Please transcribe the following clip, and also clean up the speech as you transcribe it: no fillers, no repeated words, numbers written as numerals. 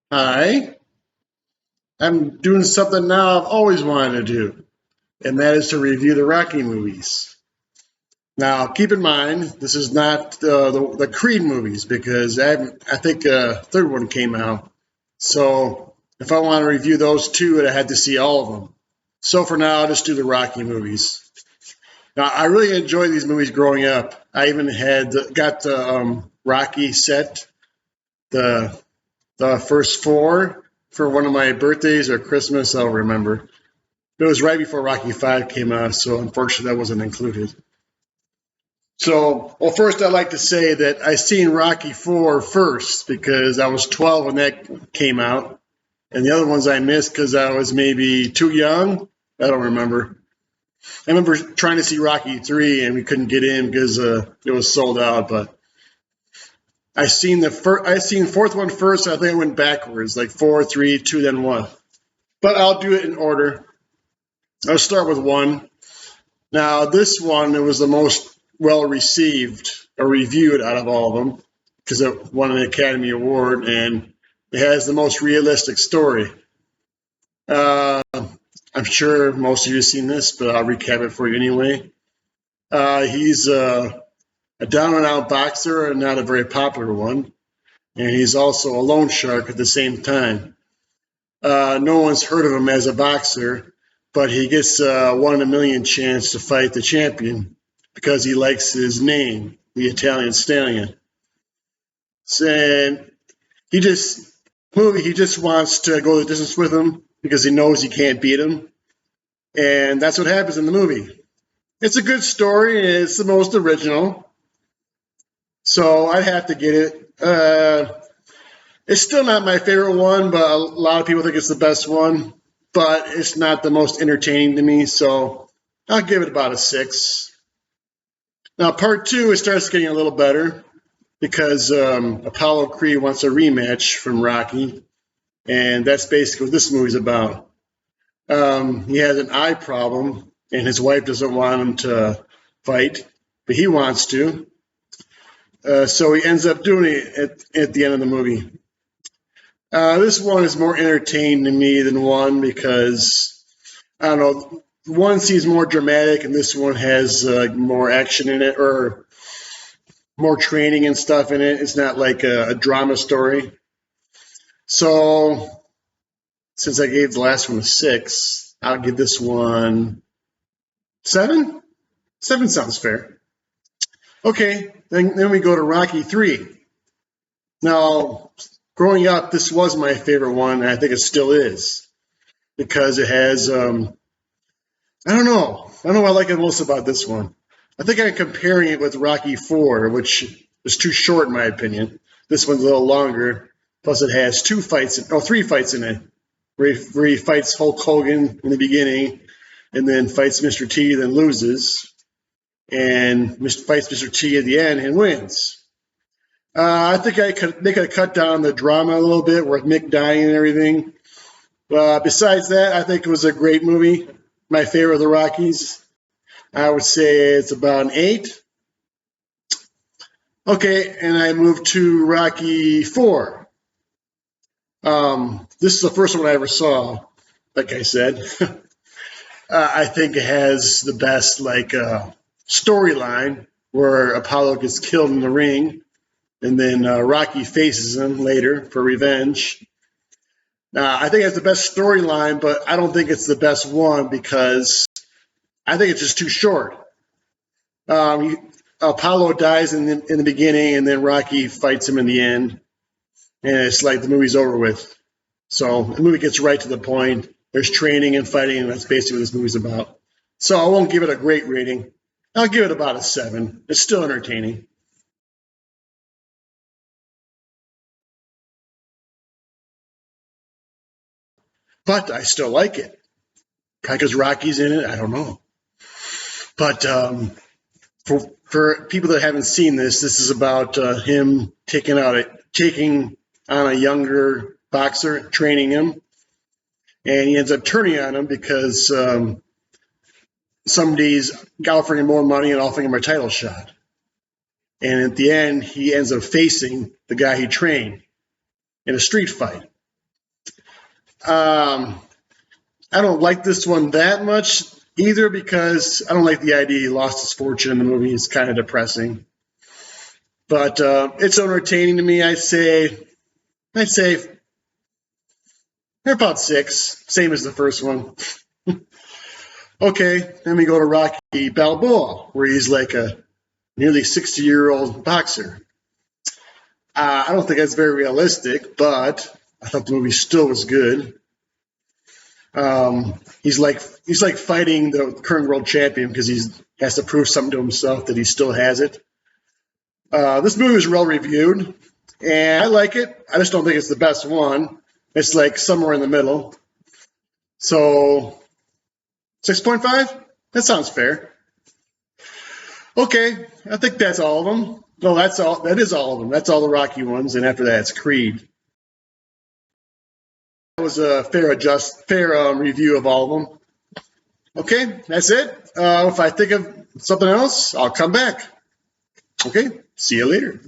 Hi, I'm doing something now I've always wanted to do, and that is to review the Rocky movies. Now, keep in mind, this is not the Creed movies because I think a third one came out. So, if I want to review those two, I had to see all of them. So, for now, I'll just do the Rocky movies. Now, I really enjoyed these movies growing up. I even got the Rocky set, the first four for one of my birthdays or Christmas. I'll remember. It was right before Rocky Five came out, so unfortunately that wasn't included. So, well, first I'd like to say that I seen Rocky Four first because I was 12 when that came out, and the other ones I missed because I was maybe too young. I don't remember. I remember trying to see Rocky Three and we couldn't get in because it was sold out. But I seen fourth one first. I think I went backwards, like four, three, two, then one. But I'll do it in order. I'll start with one. Now, this one, it was the most well received or reviewed out of all of them because it won an Academy Award and it has the most realistic story. Uh, I'm sure most of you have seen this, but I'll recap it for you anyway. He's a down and out boxer and not a very popular one, and he's also a loan shark at the same time. No one's heard of him as a boxer, but he gets a 1 in a million chance to fight the champion because he likes his name, the Italian Stallion. And he just he just wants to go the distance with him because he knows he can't beat him, and that's what happens in the movie. It's a good story. It's the most original, so I'd have to get it. It's still not my favorite one, but a lot of people think it's the best one. But it's not the most entertaining to me, so I'll give it about a 6. Now, part two, it starts getting a little better because Apollo Creed wants a rematch from Rocky, and that's basically what this movie's about. He has an eye problem, and his wife doesn't want him to fight, but he wants to. So he ends up doing it at the end of the movie. This one is more entertaining to me than one because I don't know. One seems more dramatic, and this one has more action in it, or more training and stuff in it. It's not like a drama story. So, since I gave the last one a 6, I'll give this one 7. 7 sounds fair. Okay, then we go to Rocky 3. Now, growing up, this was my favorite one, and I think it still is because it has I don't know. I don't know what I like it most about this one. I think I'm comparing it with Rocky Four, which is too short in my opinion. This one's a little longer. Plus, it has 3 fights in it, where he fights Hulk Hogan in the beginning, and then fights Mr. T, then loses, and fights Mr. T at the end and wins. I think they could have cut down the drama a little bit with Mick dying and everything. Besides that, I think it was a great movie. My favorite of the Rockies. I would say it's about an 8. Okay, and I move to Rocky 4. This is the first one I ever saw, like I said. I think it has the best storyline where Apollo gets killed in the ring, and then Rocky faces him later for revenge. I think it's the best storyline, but I don't think it's the best one because I think it's just too short. Apollo dies in the beginning, and then Rocky fights him in the end, and it's like the movie's over with. So the movie gets right to the point. There's training and fighting, and that's basically what this movie's about. So I won't give it a great rating. I'll give it about a 7. It's still entertaining. But I still like it. Probably because Rocky's in it. I don't know. But for people that haven't seen this, this is about him taking on a younger boxer, training him, and he ends up turning on him because somebody's offering him more money and offering him a title shot. And at the end, he ends up facing the guy he trained in a street fight. I don't like this one that much either because I don't like the idea he lost his fortune in the movie. It's kind of depressing. But it's entertaining to me. I'd say they're about 6, same as the first one. Okay, then we go to Rocky Balboa, where he's like a nearly 60-year-old boxer. I don't think that's very realistic, but I thought the movie still was good. He's like fighting the current world champion because he has to prove something to himself that he still has it. This movie was well reviewed, and I like it. I just don't think it's the best one. It's like somewhere in the middle. So 6.5? That sounds fair. Okay, I think that's all of them. No, that's all. That is all of them. That's all the Rocky ones, and after that, it's Creed. That was a fair review of all of them. Okay, that's it. If I think of something else, I'll come back. Okay, see you later.